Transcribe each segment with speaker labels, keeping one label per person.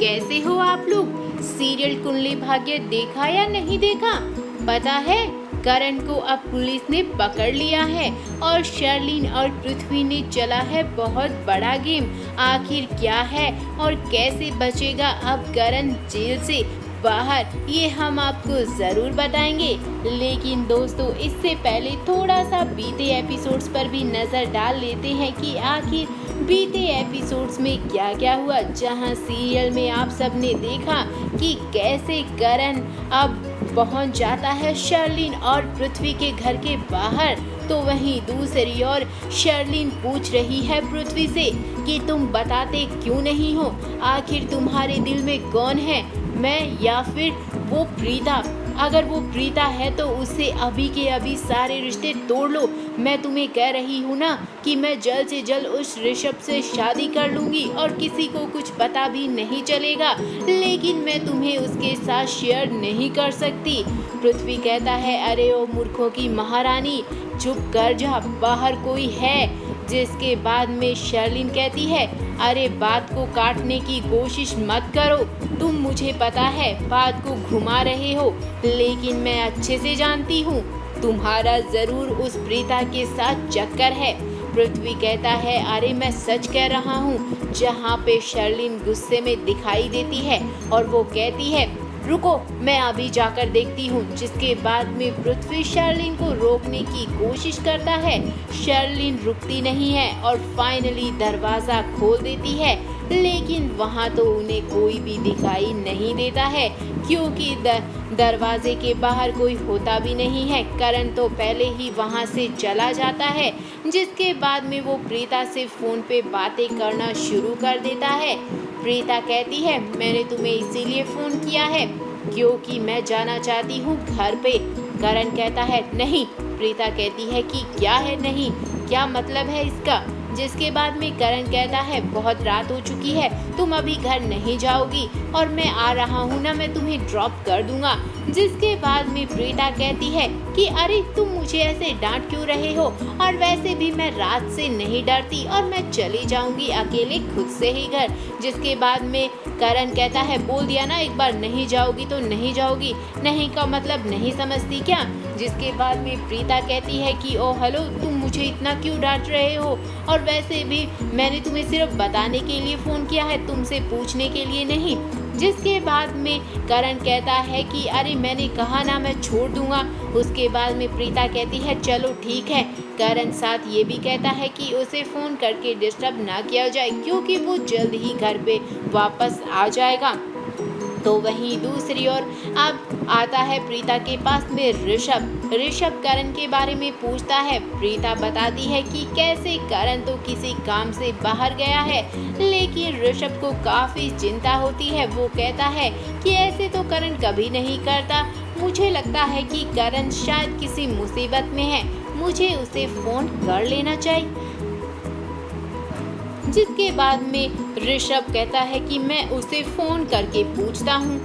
Speaker 1: कैसे हो आप लोग? सीरियल कुंडली भाग्य देखा या नहीं देखा? पता है करण को अब पुलिस ने पकड़ लिया है और शर्लिन और पृथ्वी ने चला है बहुत बड़ा गेम। आखिर क्या है और कैसे बचेगा अब करण जेल से बाहर, ये हम आपको जरूर बताएंगे। लेकिन दोस्तों इससे पहले थोड़ा सा बीते एपिसोड्स पर भी नजर डाल लेते हैं कि आखिर बीते एपिसोड्स में क्या क्या हुआ। जहां सीरियल में आप सबने देखा कि कैसे करण अब पहुंच जाता है शर्लिन और पृथ्वी के घर के बाहर, तो वहीं दूसरी ओर शर्लिन पूछ रही है पृथ्वी से कि तुम बताते क्यों नहीं हो, आखिर तुम्हारे दिल में कौन है, मैं या फिर वो प्रीता? अगर वो प्रीता है तो उससे अभी के अभी सारे रिश्ते तोड़ लो। मैं तुम्हें कह रही हूँ ना कि मैं जल्द से जल्द उस ऋषभ से शादी कर लूँगी और किसी को कुछ पता भी नहीं चलेगा, लेकिन मैं तुम्हें उसके साथ शेयर नहीं कर सकती। पृथ्वी कहता है अरे ओ मूर्खों की महारानी, चुप कर जा, बाहर कोई है। जिसके बाद में शर्लिन कहती है अरे बात को काटने की कोशिश मत करो, तुम मुझे पता है बात को घुमा रहे हो, लेकिन मैं अच्छे से जानती हूँ तुम्हारा जरूर उस प्रीता के साथ चक्कर है। पृथ्वी कहता है अरे मैं सच कह रहा हूँ। जहाँ पे शर्लिन गुस्से में दिखाई देती है और वो कहती है रुको मैं अभी जाकर देखती हूँ। जिसके बाद में पृथ्वी शर्लिन को रोकने की कोशिश करता है, शर्लिन रुकती नहीं है और फाइनली दरवाजा खोल देती है, लेकिन वहाँ तो उन्हें कोई भी दिखाई नहीं देता है क्योंकि दरवाजे के बाहर कोई होता भी नहीं है। करण तो पहले ही वहाँ से चला जाता है, जिसके बाद में वो प्रीता से फोन पे बातें करना शुरू कर देता है। प्रीता कहती है मैंने तुम्हें इसीलिए फोन किया है क्योंकि मैं जाना चाहती हूँ घर पे। करण कहता है नहीं। प्रीता कहती है कि क्या है नहीं, क्या मतलब है इसका? जिसके बाद में करण कहता है बहुत रात हो चुकी है, तुम अभी घर नहीं जाओगी और मैं आ रहा हूँ ना, मैं तुम्हें ड्रॉप कर दूंगा। जिसके बाद में प्रीता कहती है कि अरे तुम मुझे ऐसे डांट क्यों रहे हो, और वैसे भी मैं रात से नहीं डरती और मैं चली जाऊंगी अकेले खुद से ही घर। जिसके बाद में करण कहता है बोल दिया ना एक बार, नहीं जाओगी तो नहीं जाओगी, नहीं का मतलब नहीं समझती क्या? जिसके बाद में प्रीता कहती है कि ओ हेलो, तुम मुझे इतना क्यों डांट रहे हो, और वैसे भी मैंने तुम्हें सिर्फ बताने के लिए फ़ोन किया है, तुमसे पूछने के लिए नहीं। जिसके बाद में करण कहता है कि अरे मैंने कहा ना मैं छोड़ दूंगा। उसके बाद में प्रीता कहती है चलो ठीक है। करण साथ ये भी कहता है कि उसे फ़ोन करके डिस्टर्ब ना किया जाए क्योंकि वो जल्द ही घर पे वापस आ जाएगा। तो वहीं दूसरी ओर अब आता है प्रीता के पास में ऋषभ करण के बारे में पूछता है। प्रीता बताती है कि कैसे करण तो किसी काम से बाहर गया है, लेकिन ऋषभ को काफ़ी चिंता होती है। वो कहता है कि ऐसे तो करण कभी नहीं करता, मुझे लगता है कि करण शायद किसी मुसीबत में है, मुझे उसे फ़ोन कर लेना चाहिए। जिसके बाद में ऋषभ कहता है कि मैं उसे फोन करके पूछता हूँ।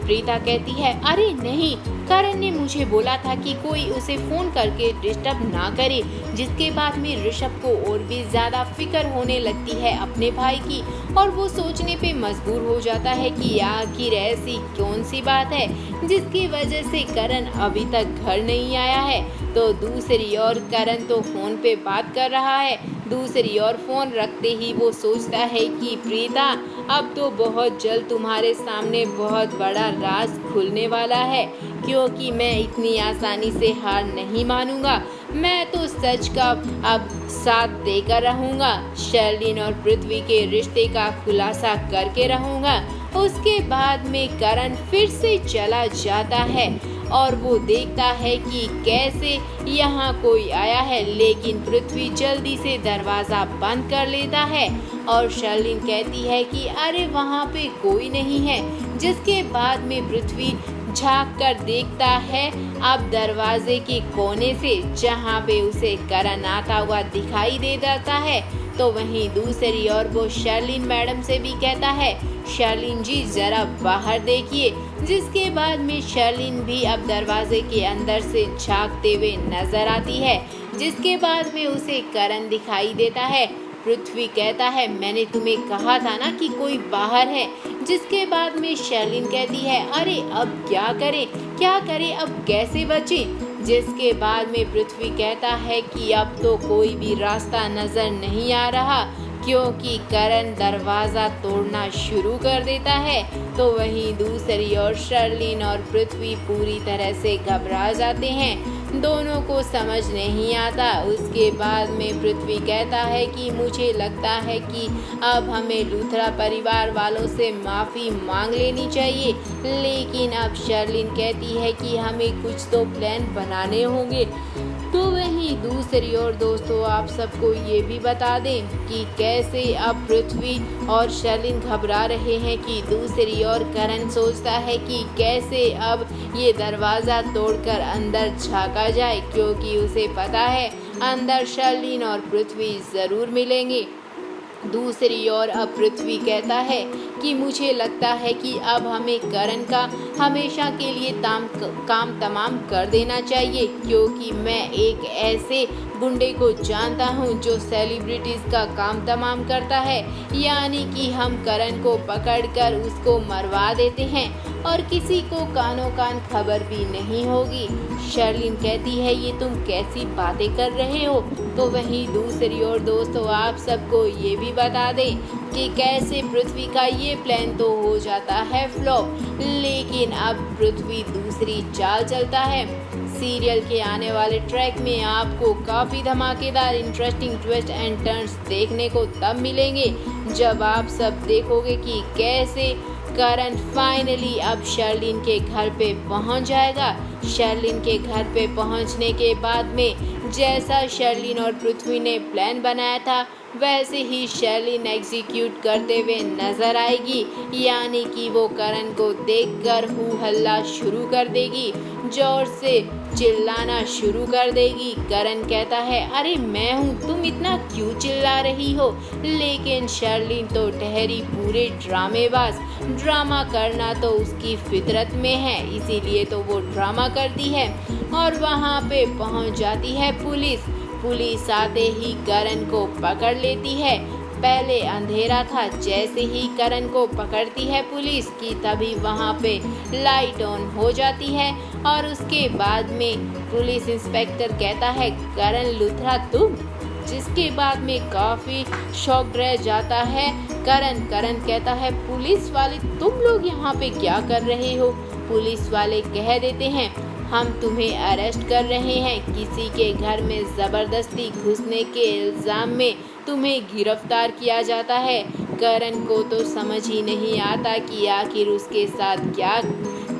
Speaker 1: प्रीता कहती है अरे नहीं, करण ने मुझे बोला था कि कोई उसे फोन करके डिस्टर्ब ना करे। जिसके बाद में ऋषभ को और भी ज्यादा फिक्र होने लगती है अपने भाई की, और वो सोचने पे मजबूर हो जाता है कि आखिर ऐसी कौन सी बात है जिसकी वजह से करण अभी तक घर नहीं आया है। तो दूसरी ओर करण तो फोन पे बात कर रहा है। दूसरी ओर फोन रखते ही वो सोचता है कि प्रीता अब तो बहुत जल्द तुम्हारे सामने बहुत बड़ा राज खुलने वाला है, क्योंकि मैं इतनी आसानी से हार नहीं मानूंगा। मैं तो सच का अब साथ देकर रहूंगा, शर्लिन और पृथ्वी के रिश्ते का खुलासा करके रहूंगा। उसके बाद में करण फिर से चला जाता है और वो देखता है कि कैसे यहाँ कोई आया है, लेकिन पृथ्वी जल्दी से दरवाज़ा बंद कर लेता है और शर्लिन कहती है कि अरे वहाँ पे कोई नहीं है। जिसके बाद में पृथ्वी झांक कर देखता है अब दरवाजे के कोने से, जहाँ पे उसे करण आता हुआ दिखाई दे जाता है। तो वहीं दूसरी ओर वो शर्लिन मैडम से भी कहता है शर्लिन जी जरा बाहर देखिए। जिसके बाद में शर्लिन भी अब दरवाजे के अंदर से झांकते हुए नजर आती है। जिसके बाद में उसे करण दिखाई देता है। पृथ्वी कहता है मैंने तुम्हें कहा था ना कि कोई बाहर है। जिसके बाद में शर्लिन कहती है अरे अब क्या करें अब कैसे बचे। जिसके बाद में पृथ्वी कहता है कि अब तो कोई भी रास्ता नजर नहीं आ रहा, क्योंकि करण दरवाजा तोड़ना शुरू कर देता है। तो वहीं दूसरी ओर शर्लिन और पृथ्वी पूरी तरह से घबरा जाते हैं, दोनों को समझ नहीं आता। उसके बाद में पृथ्वी कहता है कि मुझे लगता है कि अब हमें लूथरा परिवार वालों से माफ़ी मांग लेनी चाहिए, लेकिन अब शर्लिन कहती है कि हमें कुछ तो प्लान बनाने होंगे। तो वहीं दूसरी ओर दोस्तों आप सबको ये भी बता दें कि कैसे अब पृथ्वी और शर्लिन घबरा रहे हैं कि दूसरी ओर करण सोचता है कि कैसे अब ये दरवाज़ा तोड़कर अंदर झांका जाए, क्योंकि उसे पता है अंदर शर्लिन और पृथ्वी ज़रूर मिलेंगे। दूसरी ओर अब पृथ्वी कहता है कि मुझे लगता है कि अब हमें करण का हमेशा के लिए काम तमाम कर देना चाहिए, क्योंकि मैं एक ऐसे गुंडे को जानता हूँ जो सेलिब्रिटीज़ का काम तमाम करता है, यानी कि हम करण को पकड़कर उसको मरवा देते हैं और किसी को कानों कान खबर भी नहीं होगी। शर्लिन कहती है ये तुम कैसी बातें कर रहे हो। तो वहीं दूसरी ओर दोस्तों आप सबको ये भी बता दें कि कैसे पृथ्वी का ये प्लान तो हो जाता है फ्लॉप, लेकिन अब पृथ्वी दूसरी चाल चलता है। सीरियल के आने वाले ट्रैक में आपको काफ़ी धमाकेदार इंटरेस्टिंग ट्विस्ट एंड टर्न्स देखने को तब मिलेंगे जब आप सब देखोगे कि कैसे करण फाइनली अब शर्लिन के घर पे पहुंच जाएगा। शर्लिन के घर पे पहुंचने के बाद में जैसा शर्लिन और पृथ्वी ने प्लान बनाया था वैसे ही शर्लिन एग्जीक्यूट करते हुए नजर आएगी, यानी कि वो करण को देखकर हू हल्ला शुरू कर देगी, जोर से चिल्लाना शुरू कर देगी। करण कहता है अरे मैं हूँ, तुम इतना क्यों चिल्ला रही हो। लेकिन शर्लिन तो ठहरी पूरे ड्रामेबाज, ड्रामा करना तो उसकी फितरत में है, इसीलिए तो वो ड्रामा करती है। और वहाँ पे पहुँच जाती है पुलिस आते ही करण को पकड़ लेती है। पहले अंधेरा था, जैसे ही करण को पकड़ती है पुलिस की तभी वहाँ पे लाइट ऑन हो जाती है और उसके बाद में पुलिस इंस्पेक्टर कहता है करण लूथरा तुम, जिसके बाद में काफ़ी शॉक रह जाता है करण कहता है पुलिस वाले तुम लोग यहाँ पे क्या कर रहे हो। पुलिस वाले कह देते हैं हम तुम्हें अरेस्ट कर रहे हैं, किसी के घर में ज़बरदस्ती घुसने के इल्ज़ाम में तुम्हें गिरफ्तार किया जाता है। करण को तो समझ ही नहीं आता कि आखिर उसके साथ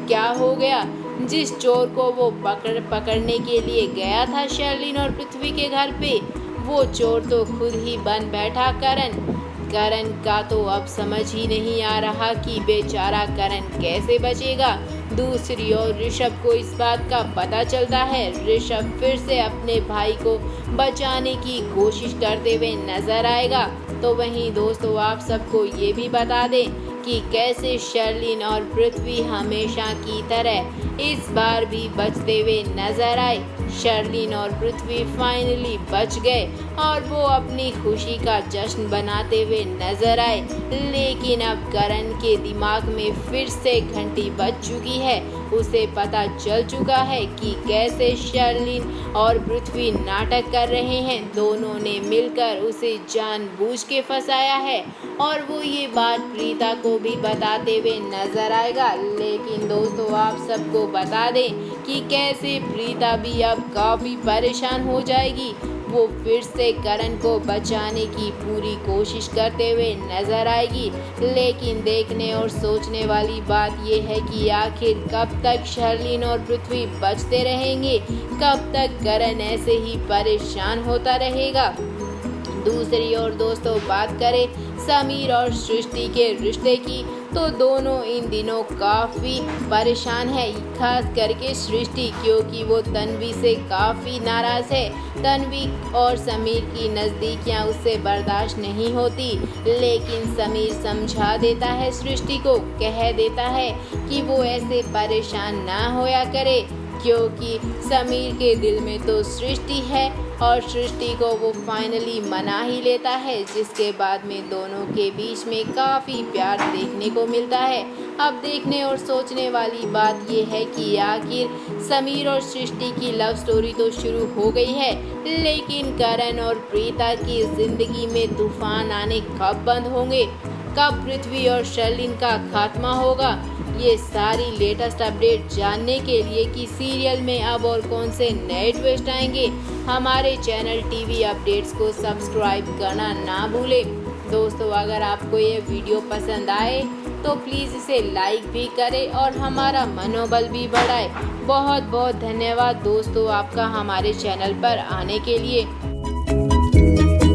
Speaker 1: क्या हो गया। जिस चोर को वो पकड़ने के लिए गया था शर्लिन और पृथ्वी के घर पे, वो चोर तो खुद ही बन बैठा करण का तो अब समझ ही नहीं आ रहा कि बेचारा करण कैसे बचेगा। दूसरी ओर ऋषभ को इस बात का पता चलता है। ऋषभ फिर से अपने भाई को बचाने की कोशिश करते हुए नजर आएगा। तो वहीं दोस्तों आप सबको ये भी बता दें कि कैसे शर्लिन और पृथ्वी हमेशा की तरह इस बार भी बचते हुए नजर आए। शर्लिन और पृथ्वी फाइनली बच गए और वो अपनी खुशी का जश्न बनाते हुए नजर आए, लेकिन अब करण के दिमाग में फिर से घंटी बज चुकी है। उसे पता चल चुका है कि कैसे शर्लिन और पृथ्वी नाटक कर रहे हैं, दोनों ने मिलकर उसे जानबूझ के फंसाया है और वो ये बात प्रीता को भी बताते हुए नजर आएगा। लेकिन दोस्तों आप सबको बता दें कि कैसे प्रीता भी अब काफ़ी परेशान हो जाएगी। वो फिर से करण को बचाने की पूरी कोशिश करते हुए नजर आएगी, लेकिन देखने और सोचने वाली बात यह है कि आखिर कब तक शर्लिन और पृथ्वी बचते रहेंगे, कब तक करण ऐसे ही परेशान होता रहेगा। दूसरी ओर दोस्तों बात करें समीर और सृष्टि के रिश्ते की, तो दोनों इन दिनों काफ़ी परेशान है, खास करके सृष्टि, क्योंकि वो तन्वी से काफ़ी नाराज़ है। तन्वी और समीर की नज़दीकियाँ उससे बर्दाश्त नहीं होती, लेकिन समीर समझा देता है सृष्टि को, कह देता है कि वो ऐसे परेशान ना होया करे, क्योंकि समीर के दिल में तो सृष्टि है और सृष्टि को वो फाइनली मना ही लेता है, जिसके बाद में दोनों के बीच में काफ़ी प्यार देखने को मिलता है। अब देखने और सोचने वाली बात ये है कि आखिर समीर और सृष्टि की लव स्टोरी तो शुरू हो गई है, लेकिन करण और प्रीता की ज़िंदगी में तूफान आने कब बंद होंगे, कब पृथ्वी और शर्लिन का खात्मा होगा। ये सारी लेटेस्ट अपडेट जानने के लिए कि सीरियल में अब और कौन से नए ट्विस्ट आएंगे, हमारे चैनल टीवी अपडेट्स को सब्सक्राइब करना ना भूलें। दोस्तों, अगर आपको ये वीडियो पसंद आए तो प्लीज़ इसे लाइक भी करें और हमारा मनोबल भी बढ़ाए। बहुत बहुत धन्यवाद दोस्तों आपका हमारे चैनल पर आने के लिए।